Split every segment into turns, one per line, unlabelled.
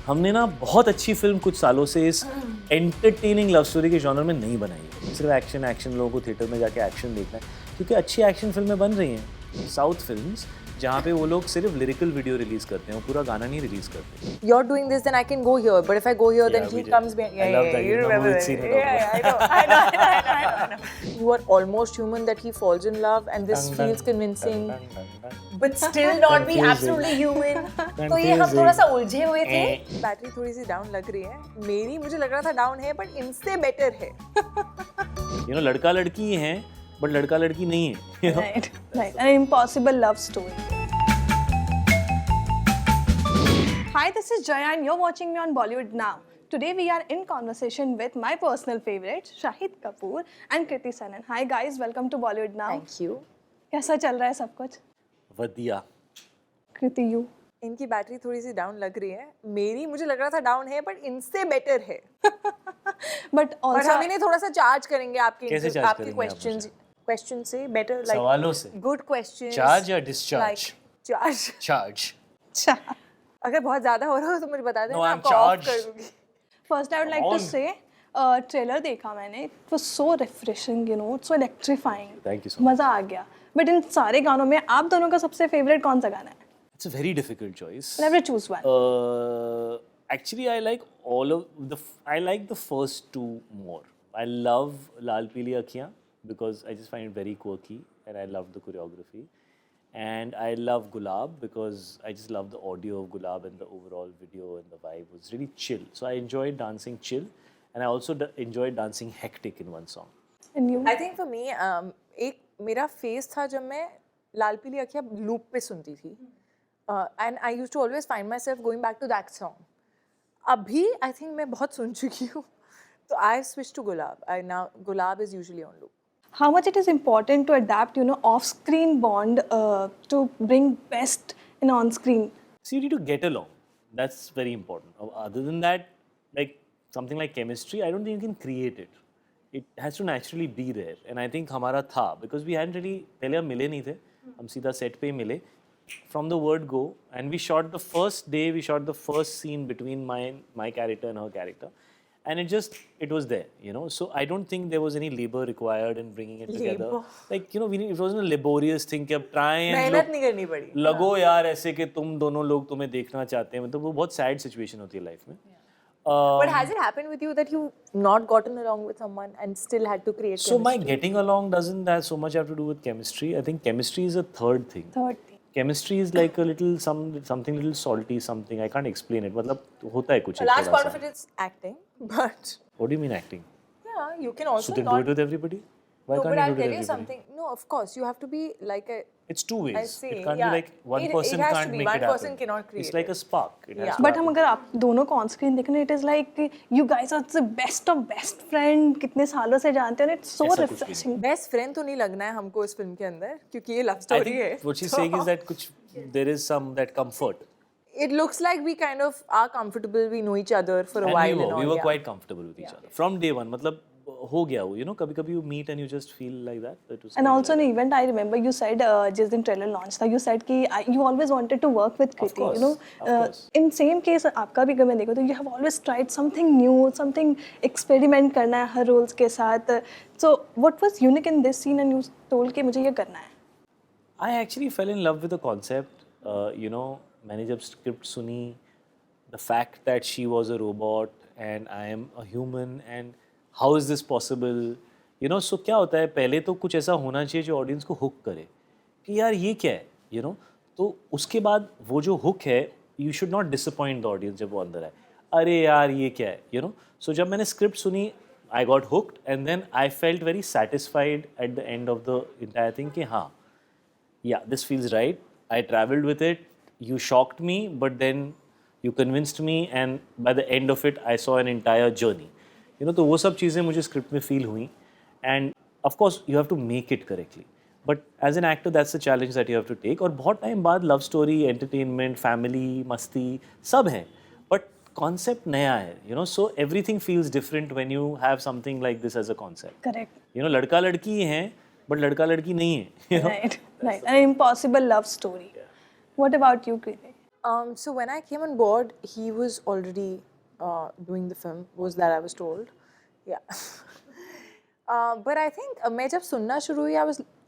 हमने ना बहुत अच्छी फिल्म कुछ सालों से इस एंटरटेनिंग लव स्टोरी के जॉनर में नहीं बनाई है। सिर्फ एक्शन लोगों को थिएटर में जाके एक्शन देखना है, क्योंकि अच्छी एक्शन फिल्में बन रही हैं साउथ फिल्म्स जहाँ पे वो लोग सिर्फ लिरिकल वीडियो रिलीज करते हैं, वो पूरा गाना नहीं रिलीज करते।
You're doing this, then I can go here. But if I go here, then he comes behind.
I love that.
You remember that? I know. You are almost human that he falls in love, and this feels convincing. But still not be absolutely human. तो ये हम थोड़ा सा उलझे हुए थे. Battery थोड़ी सी down लग रही है. मेरी मुझे लग रहा था डाउन है, but इनसे बेटर है.
लड़का लड़की हैं, but लड़का लड़की नहीं है.
Right. An impossible love story. Hi, this is Jiya and you're watching me on Bollywood Now. Today we are in conversation with my personal favorite, Shahid Kapoor and Kriti Sanon. Hi guys, welcome to Bollywood Now.
Thank you.
कैसा चल रहा है सब कुछ?
वधिया.
कृति you.
इनकी battery थोड़ी सी down लग रही है. मेरी मुझे लग रहा था डाउन है, but इनसे बेटर है.
But also
हम इन्हें थोड़ा सा चार्ज करेंगे आपके क्वेश्चन से बेटर लाइक
सवालों से.
Good question.
चार्ज या डिस्चार्ज?
चार्ज.
अच्छा.
अगर बहुत ज्यादा हो रहा हो तो मुझे बता देना.
No, I'm charged.
First, I would like to say, trailer देखा मैंने. It was so refreshing, you know, so electrifying.
Thank you so much.
मजा आ गया. But इन सारे गानों में आप दोनों का सबसे फेवरेट कौन सा गाना है?
It's a very difficult choice.
Never choose one.
Actually, I like I like the first two more. I love Laal Peeli Aakhiyan because I just find it very quirky and I love the choreography. And I love Gulab because I just love the audio of Gulab and the overall video and the vibe was really chill. So I enjoyed dancing chill and I also enjoyed dancing hectic in one song.
And you?
I think for me, एक मेरा face था जब मैं लाल पीली आँखियाँ loop पे सुनती थी. And I used to always find myself going back to that song. अभी I think मैं बहुत सुन चुकी हूँ. तो I switched to Gulab. Now Gulab is usually on loop.
How much it is important to adapt, you know, off-screen bond to bring best in on-screen?
So you need to get along. That's very important. Other than that, like something like chemistry, I don't think you can create it. It has to naturally be there. And I think हमारा था because we hadn't really पहले हम मिले नहीं थे. हम सीधा set पे ही मिले. From the word go, and we shot the first day. We shot the first scene between my character and her character. And it was there, you know. So I don't think there was any labor required in bringing it together. Like, you know, it wasn't a laborious thing कि अब try and
मेहनत नहीं करनी पड़ी.
लगो यार ऐसे कि तुम दोनों लोग तुम्हें देखना चाहते हैं. मतलब वो बहुत sad situation होती है life में.
But has it happened with you that you not gotten along with someone and still had to create
chemistry? So my getting along doesn't that so much have to do with chemistry. I think chemistry is a third thing. Chemistry is like a little something little salty something. I can't explain it. मतलब होता है कुछ.
A large part of it is acting, but.
What do you mean acting?
Yeah, you can also.
So then do it with everybody. Why
no,
can't
but
you
I'll
do it
tell
with
you
everybody?
something. No, of course you have to be like a.
It's two ways.
I see.
It can't be like one person
it has
can't
to be.
make
One
it happen.
person cannot create.
It's like a spark. It has to
But
happen.
हम अगर आप दोनों को on screen देखें, it is like you guys are the best of best friend. कितने सालों से जानते हैं, it's so refreshing.
Best friend तो नहीं लगना है हमको इस फिल्म के अंदर, क्योंकि ये love story है.
What she's saying is that कुछ there is some that comfort.
It looks like we kind of are comfortable. We know each other for a while.
We were quite comfortable with each other from day one. मतलब हो गया वो, you know, कभी-कभी you meet and you just feel like that.
And also in the event, I remember you said जिस दिन trailer launch था, you said कि you always wanted to work with Kriti, you know. In same case, आपका भी अगर मैं देखूँ तो you have always tried something new, something experiment करना है हर roles के साथ. So what was unique in this scene and you told कि मुझे ये करना है?
I actually fell in love with the concept. You know, मैंने जब script सुनी, the fact that she was a robot and I am a human and how is this possible? You know, so क्या होता है, पहले तो कुछ ऐसा होना चाहिए जो ऑडियंस को हुक करे कि यार ये क्या है, you know. तो उसके बाद वो जो हुक है, you should not disappoint the audience जब वो अंदर आए. अरे यार ये क्या है, you know. So जब मैंने स्क्रिप्ट सुनी, I got hooked and then I felt very satisfied at the end of the entire thing कि हाँ, yeah, this feels right. I traveled with it. You shocked me, but then you convinced me, and by the end of it, I saw an entire journey. You know, तो वो सब चीज़ें मुझे script में feel हुई. And of course, you have to make it correctly. But as an actor, that's the challenge that you have to take. और बहुत time बाद लव स्टोरी, एंटरटेनमेंट, फैमिली, मस्ती सब है. But concept नया है. You know, so everything feels different when you have something like this as a concept.
Correct.
You know, लड़का लड़की हैं, but लड़का लड़की नहीं है. You know?
Right. An impossible love story. What about you, Kriti?
So when I came on board, he was already doing the film, was that I was told. Yeah. But I think मैं जब सुनना शुरू हुई,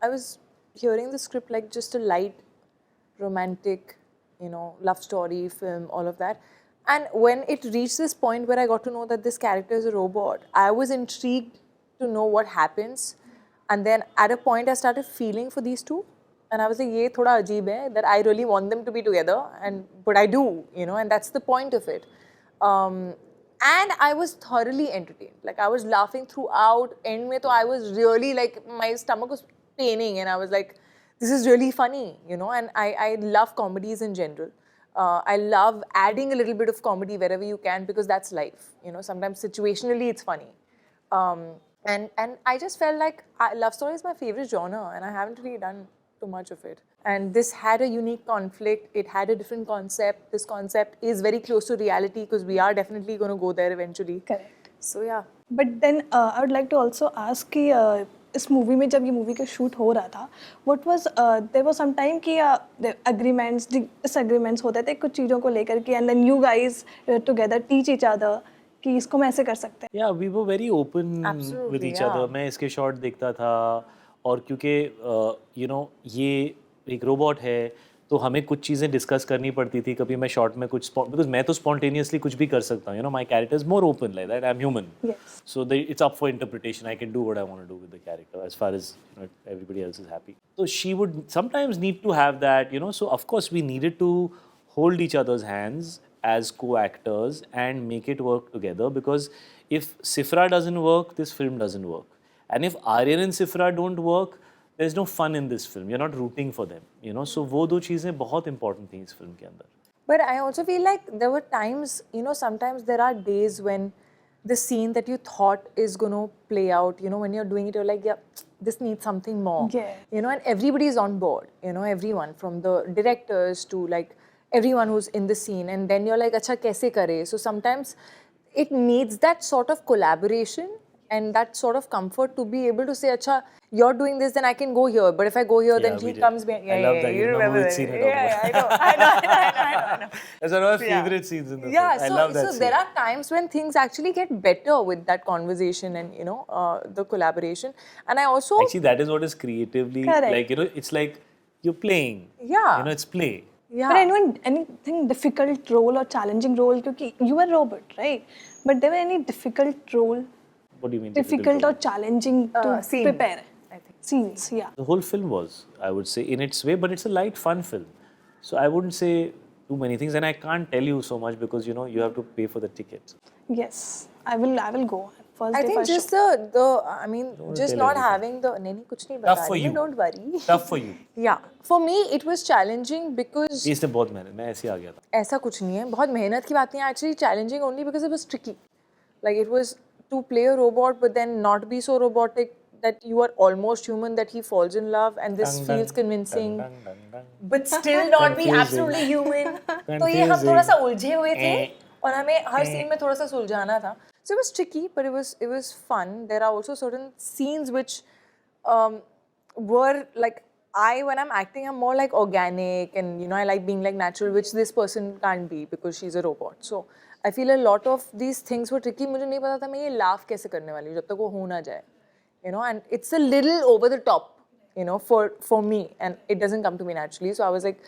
I was hearing the script like just a light, romantic, love story film, all of that. And when it reached this point where I got to know that this character is a robot, I was intrigued to know what happens. And then at a point, I started feeling for these two. And I was like, ये थोड़ा अजीब है, that I really want them to be together, but I do, and that's the point of it. And I was thoroughly entertained. Like, I was laughing throughout. End mein, I was really like, my stomach was paining, and I was like, this is really funny, and I love comedies in general. I love adding a little bit of comedy wherever you can, because that's life. Sometimes situationally it's funny. And I just felt like love story is my favorite genre, and I haven't really done too much of it. And this had a unique conflict. It had a different concept. This concept is very close to reality, because we are definitely going to go there eventually.
Correct.
So yeah.
But then I would like to also ask कि इस movie में जब ये movie का shoot हो रहा था, what was there was some time कि agreements, disagreements होते थे कुछ चीज़ों को लेकर के, and then you guys together teach each other कि इसको हम ऐसे कर सकते हैं.
Yeah, we were very open
Absolutely,
with each
yeah.
other. मैं इसके शॉट देखता था, और क्योंकि ये एक रोबोट है, तो हमें कुछ चीज़ें डिस्कस करनी पड़ती थी. कभी मैं शॉर्ट में कुछ, बिकॉज मैं तो स्पॉन्टेनियसली कुछ भी कर सकता हूँ. My character is more open like that. I am human, so it's up for interpretation. I can do what I want to do with the character as far as everybody else is happy. तो she would sometimes need to have that, so of course we needed to hold each other's hands as co-actors and make it work together, because if Sifra doesn't work, this film doesn't work. And if Aryan and Sifra don't work, there's no fun in this film. You're not rooting for them, so वो दो चीज़ें बहुत important थी इस film के अंदर.
But I also feel like there were times, sometimes there are days when the scene that you thought is going to play out, when you're doing it, you're like, yeah, this needs something more.
Yeah.
And everybody is on board, everyone from the directors to like everyone who's in the scene. And then you're like, acha, kaise kare? So sometimes it needs that sort of collaboration and that sort of comfort to be able to say, acha, you're doing this, then I can go here. But if I go here, then he comes behind.
I love that.
You remember
which
that.
scene I
I know.
That's one of my favorite scenes in the
Yeah,
film. I love that
so
scene.
there are times when things actually get better with that conversation and, the collaboration. And I also...
Actually, that is what is creatively,
Correct.
like, it's like you're playing.
Yeah.
It's play.
Yeah.
But anything difficult role or challenging role, because you were a robot, right? But there were any difficult role,
What do you mean?
difficult or challenging to
scene,
prepare?
I think.
Scenes, yeah.
The whole film was, I would say, in its way, but it's a light, fun film. So I wouldn't say too many things, and I can't tell you so much because you have to pay for the ticket.
Yes, I will go. First
I
day,
think
first
just
show.
I mean, just
tell
not
everything.
having the... नहीं, कुछ नहीं बता
Tough for
रही
you.
हूँ, don't worry.
Tough for you.
Yeah. For me, it was challenging because...
इसने बहुत मेहनत, मैं ऐसे ही आ गया था.
ऐसा कुछ नहीं है, बहुत मेहनत की बात नहीं है. Actually challenging only because it was tricky. Like, it was to play a robot but then not be so robotic that you are almost human, that he falls in love and this feels convincing, but still not be absolutely human. तो ये हम थोड़ा सा उलझे हुए थे और हमें हर सीन में थोड़ा सा सुलझाना था. So it was tricky, but it was fun. There are also certain scenes which were like, when I'm acting, I'm more like organic, and I like being like natural, which this person can't be because she's a robot. So I feel a lot of these things were tricky. मुझे नहीं पता था मैं ये laugh कैसे करने वाली हूँ जब तक वो हो ना जाए, and it's a little over the top, for me, and it doesn't come to me naturally. So I was like,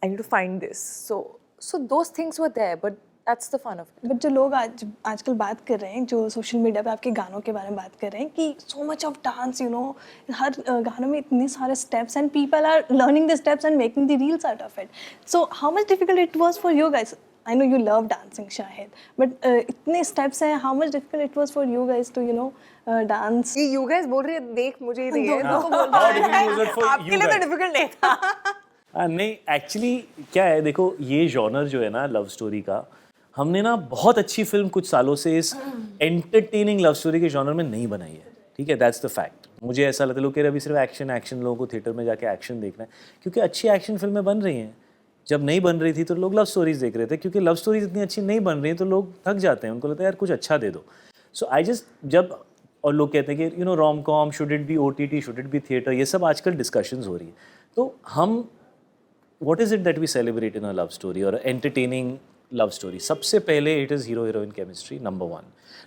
I need to find this. So those things were there, but that's the fun of it.
But जो लोग आजकल बात कर रहे हैं, जो social media पे आपके गानों के बारे में बात कर रहे हैं कि so much of dance, हर गानों में इतने सारे steps and people are learning the steps and making the reels out of it. So how much difficult it was for you guys? I know you love dancing, Shahid, but इतने steps हैं. How much difficult it was for you guys to dance?
ये you guys बोल रही है, देख मुझे ही नहीं है.
How difficult was it for
आपके
you
लिए तो
guys?
difficult नहीं था.
नहीं, एक्चुअली क्या है, देखो, ये जॉनर जो है ना लव स्टोरी का, हमने ना बहुत अच्छी फिल्म कुछ सालों से इस एंटरटेनिंग लव स्टोरी के जॉनर में नहीं बनाई है. ठीक है, दैट्स द फैक्ट. मुझे ऐसा लगता है लोग कह रहे अभी सिर्फ एक्शन लोगों को थिएटर में जाके एक्शन देखना है, क्योंकि अच्छी एक्शन फिल्में बन रही हैं. जब नहीं बन रही थी तो लोग लव स्टोरीज देख रहे थे, क्योंकि लव स्टोरीज इतनी अच्छी नहीं बन रही हैं तो लोग थक जाते हैं. उनको लगता है यार कुछ अच्छा दे दो. सो आई जस्ट और लोग कहते हैं कि rom com, should it be OTT, should it be theatre, ये सब आजकल डिस्कशंस हो रही है. तो हम what is it that we celebrate in a love story or an entertaining love story? सबसे पहले it is hero heroine chemistry, number one.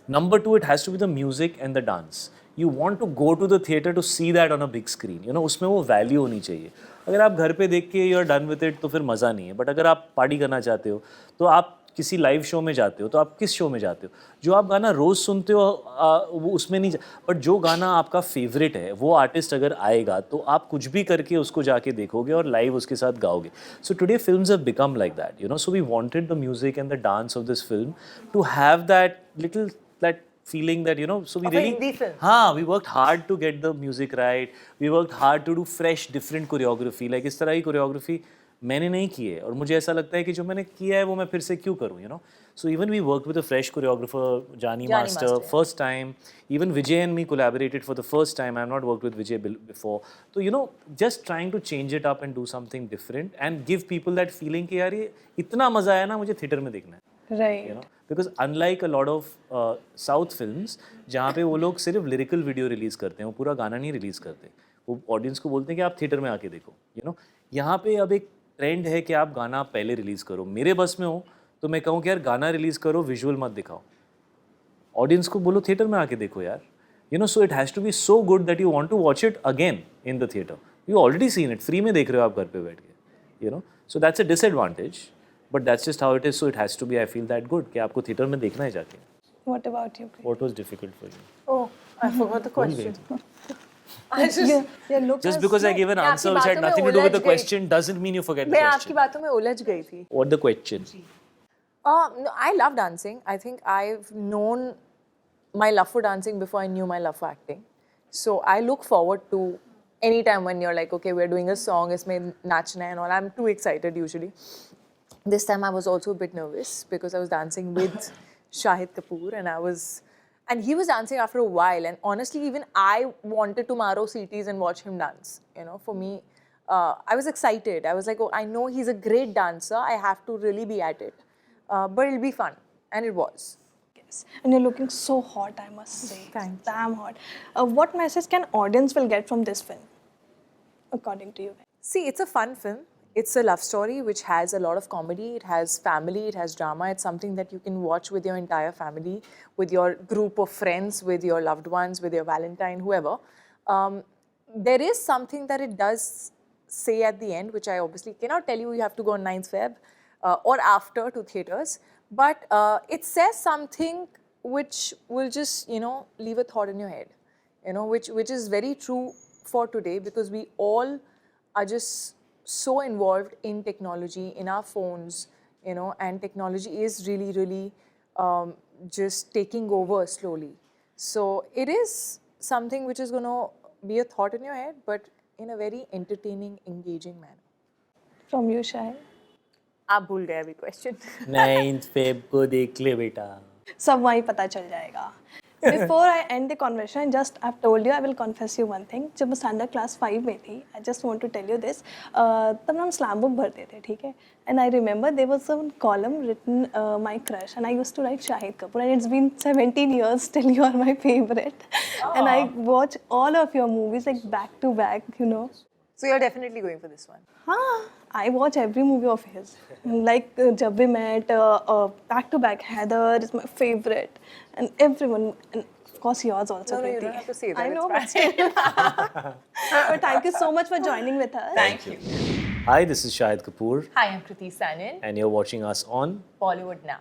Number two, it has to be the music and the dance. You want to go to the theatre to see that on a big screen. You know, उसमें वो value होनी चाहिए. अगर आप घर पे देख के you're done with it तो फिर मज़ा नहीं है. But अगर आप पार्टी करना चाहते हो तो आप किसी लाइव शो में जाते हो तो आप किस शो में जाते हो? जो आप गाना रोज़ सुनते हो वो उसमें नहीं, बट जो गाना आपका फेवरेट है वो आर्टिस्ट अगर आएगा तो आप कुछ भी करके उसको जाके देखोगे और लाइव उसके साथ गाओगे. So today films have become like that, you know. So we wanted the music and the dance of this film to have that little that feeling that, you know, so we we worked hard to get the music right. We worked hard to do fresh different choreography. Like इस तरह की choreography मैंने नहीं की है और मुझे ऐसा लगता है कि जो मैंने किया है वो मैं फिर से क्यों करूँ, you know. So even we worked with a fresh choreographer, Jani Master, first time. Even Vijay and me collaborated for the first time. I have not worked with Vijay before. So, you know, just trying to change it up and do something different and give people that feeling कि यार ये इतना मज़ा आया ना, मुझे theatre में देखना है.
Right.
You know, because unlike a lot of South films, जहाँ पे वो लोग सिर्फ lyrical video release करते हैं, वो पूरा गाना नहीं release करते, वो audience को बोलते हैं कि आप थिएटर में आके देखो, you know. यहाँ पे अब एक ट्रेंड है कि आप गाना पहले रिलीज़ करो. मेरे बस में हो तो मैं कहूँ कि यार गाना रिलीज़ करो, विजुअल मत दिखाओ, ऑडियंस को बोलो थिएटर में आके देखो यार, you know. So it has to be so good that you want to watch it again in the theatre. You already seen it, free में देख रहे हो आप घर पे बैठ के, you know. So that's a disadvantage, but that's just how it is. So it has to be, I feel that good कि आपको थिएटर में देखना है जाके.
What about you?
What was difficult for you?
Oh, I forgot the question.
Just because I gave an answer which had nothing to do with the question doesn't mean you forget the
मैं
question.
आपकी बातों में उलझ गई थी.
What the question?
No, I love dancing. I think I've known my love for dancing before I knew my love for acting. So I look forward to any time when you're like, okay, we're doing a song, इसमें नाचना है and all. I'm too excited usually. This time I was also a bit nervous because I was dancing with Shahid Kapoor and he was dancing after a while, and honestly even I wanted to maro CTs and watch him dance, you know. For me, I was excited. I was like, oh, I know he's a great dancer, I have to really be at it, but it'll be fun, and it was.
Yes. And you're looking so hot, I must say.
Thanks.
Damn hot. What message can audience will get from this film, according to you?
See, it's a fun film. It's a love story which has a lot of comedy, it has family, it has drama. It's something that you can watch with your entire family, with your group of friends, with your loved ones, with your Valentine, whoever. There is something that it does say at the end, which I obviously cannot tell you. You have to go on 9th Feb or after to theatres. But it says something which will just, you know, leave a thought in your head, you know, which is very true for today, because we all are just so involved in technology, in our phones, you know, and technology is really, really just taking over slowly. So it is something which is going to be a thought in your head, but in a very entertaining, engaging manner.
From you, Shahid?
आप भूल गए अभी question.
9th Feb को देख ले बेटा.
सब वहीं पता चल जाएगा. Before I end the conversation, just I've told you, I will confess you one thing. जब मैं standard class 5 में थी, I just want to tell you this. तब हम slam book भरते थे, ठीक है? And I remember there was a column written my crush, and I used to write Shahid Kapoor. And it's been 17 years, still you are my favorite. And I watch all of your movies like back to back, you know.
So you're definitely going for this one.
हाँ, I watch every movie of his. Like जब भी met, back to back, Heather is my favorite, and everyone, and of course yours also.
No,
Kriti.
you don't have to say that.
I know, but still. But thank you so much for joining with us.
Thank you.
Hi, this is Shahid Kapoor,
Hi, I'm Kriti Sanon.
and you're watching us on
Bollywood Now.